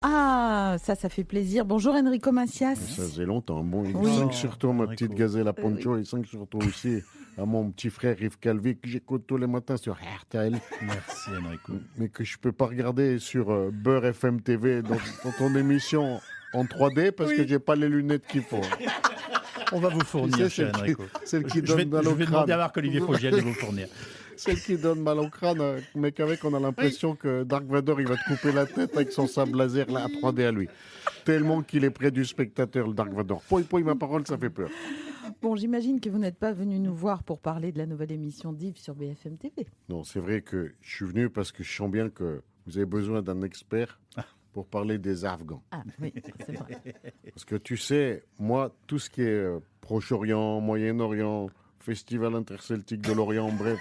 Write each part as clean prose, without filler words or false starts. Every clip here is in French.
Ah, ça fait plaisir. Bonjour Enrico Macias. Ça faisait longtemps. Bon, Oui. 5 sur toi, ma petite gazelle Poncho, et 5 sur toi aussi, à mon petit frère Yves Calvi, que j'écoute tous les matins sur RTL. Merci Enrico. Mais que je peux pas regarder sur Beurre FM TV dans ton émission en 3D parce que j'ai pas les lunettes qu'il faut. On va vous fournir, cher Enrico. Celle qui Je vais donne mal au demander à crâne. Marc-Olivier Fogiel de vous fournir. Celle qui donne mal au crâne, mais qu'avec on a l'impression que Dark Vador il va te couper la tête avec son sable laser là à 3D à lui. Tellement qu'il est près du spectateur, le Dark Vador. Poi, ma parole, ça fait peur. Bon, j'imagine que vous n'êtes pas venu nous voir pour parler de la nouvelle émission d'Yves sur BFM TV. Non, c'est vrai que je suis venu parce que je sens bien que vous avez besoin d'un expert pour parler des Afghans. Ah oui, c'est vrai. Parce que tu sais, moi, tout ce qui est Proche-Orient, Moyen-Orient, Festival interceltique de l'Orient, bref,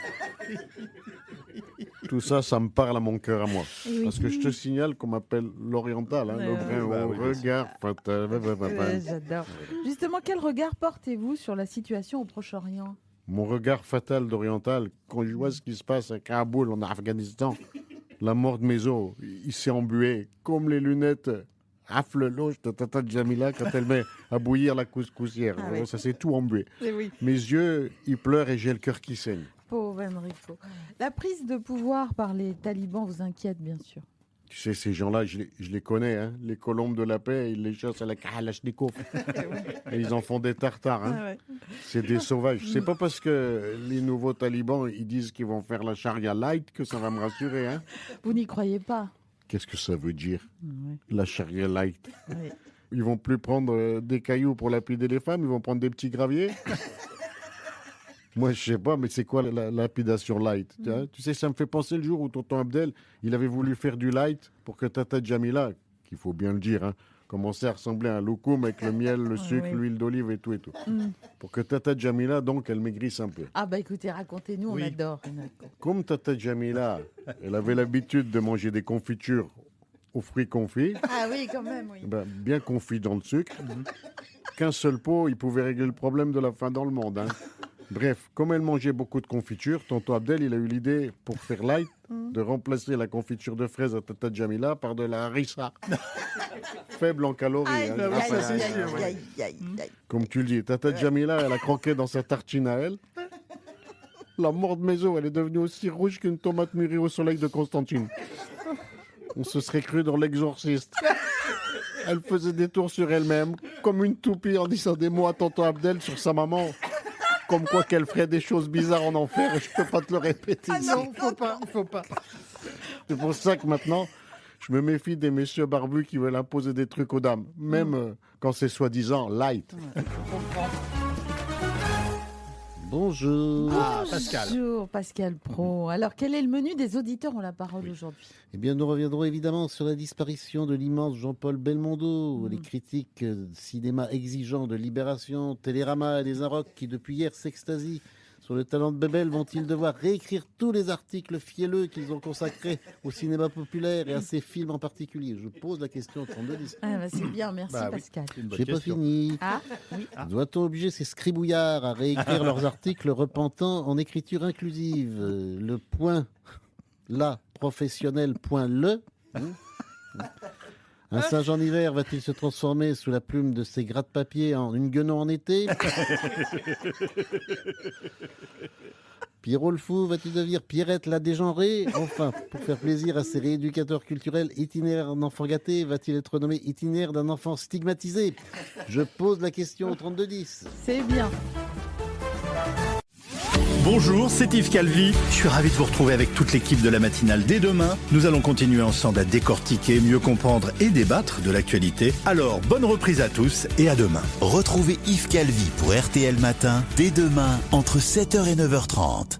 tout ça, ça me parle à mon cœur à moi. Oui. Parce que je te signale qu'on m'appelle l'oriental, hein, le brin au regard fatal. J'adore. Justement, quel regard portez-vous sur la situation au Proche-Orient ? Mon regard fatal d'oriental, quand je vois ce qui se passe à Kaboul, en Afghanistan, la mort de mes os, il s'est embué, comme les lunettes affle-loge de Tata Jamila quand elle met à bouillir la couscoussière. Ah oui. Ça s'est tout embué. Oui. Mes yeux, ils pleurent et j'ai le cœur qui saigne. Pauvre Enrico. La prise de pouvoir par les talibans vous inquiète, bien sûr. Tu sais, ces gens-là, je les connais, hein. Les colombes de la paix, ils les chassent à la Kalachnikov. Et ils en font des tartares. Hein. Ah ouais. C'est des sauvages. C'est pas parce que les nouveaux talibans, ils disent qu'ils vont faire la charia light que ça va me rassurer. Hein. Vous n'y croyez pas ? Qu'est-ce que ça veut dire, Oui. la charia light? Oui. Ils vont plus prendre des cailloux pour lapider les femmes, ils vont prendre des petits graviers. Moi, je sais pas, mais c'est quoi la lapidation light? Tu sais, ça me fait penser le jour où tonton Abdel, il avait voulu faire du light pour que Tata Jamila, qu'il faut bien le dire, commençait à ressembler à un loukoum avec le miel, le sucre, l'huile d'olive et tout et tout. Pour que Tata Jamila, donc, elle maigrisse un peu. Ah bah écoutez, racontez-nous, Oui. on adore. Enrico. Comme Tata Jamila, elle avait l'habitude de manger des confitures aux fruits confits, Ah oui, quand même, oui. bien confits dans le sucre, qu'un seul pot, il pouvait régler le problème de la faim dans le monde. Hein. Bref, comme elle mangeait beaucoup de confitures, tonton Abdel, il a eu l'idée, pour faire light, de remplacer la confiture de fraises à Tata Jamila par de la harissa. Faible en calories. Aïe, hein. aïe, ça, c'est aïe, sûr, aïe, aïe, aïe. Comme tu le dis, Tata Jamila, elle a croqué dans sa tartine à elle. La mort de mes os, elle est devenue aussi rouge qu'une tomate mûrie au soleil de Constantine. On se serait cru dans L'Exorciste. Elle faisait des tours sur elle-même, comme une toupie en disant des mots à tonton Abdel sur sa maman. Comme quoi qu'elle ferait des choses bizarres en enfer, et je peux pas te le répéter ici. Non, faut pas. C'est pour ça que maintenant, je me méfie des messieurs barbus qui veulent imposer des trucs aux dames, même quand c'est soi-disant light. Bonjour. Ah, Pascal. Bonjour Pascal Pro. Alors quel est le menu des auditeurs ont la parole aujourd'hui? Eh bien, nous reviendrons évidemment sur la disparition de l'immense Jean-Paul Belmondo, les critiques cinéma exigeants de Libération, Télérama et les Inrocks qui depuis hier s'extasient sur le talent de Bébel. Vont-ils devoir réécrire tous les articles fielleux qu'ils ont consacrés au cinéma populaire et à ces films en particulier? Je pose la question au 3210. Ah bah c'est bien, merci Bah oui. Pascal. C'est une bonne J'ai pas question. fini. Ah oui. Doit-on obliger ces scribouillards à réécrire leurs articles repentants en écriture inclusive? Le point là, professionnel, point le. Un singe en hiver va-t-il se transformer sous la plume de ses gratte-papier en une guenon en été? Pierrot le fou va-t-il devenir Pierrette la dégenrée? Enfin, pour faire plaisir à ses rééducateurs culturels, itinéraire d'un enfant gâté va-t-il être nommé itinéraire d'un enfant stigmatisé? Je pose la question au 3210. C'est bien. Bonjour, c'est Yves Calvi. Je suis ravi de vous retrouver avec toute l'équipe de la matinale dès demain. Nous allons continuer ensemble à décortiquer, mieux comprendre et débattre de l'actualité. Alors, bonne reprise à tous et à demain. Retrouvez Yves Calvi pour RTL Matin dès demain entre 7h et 9h30.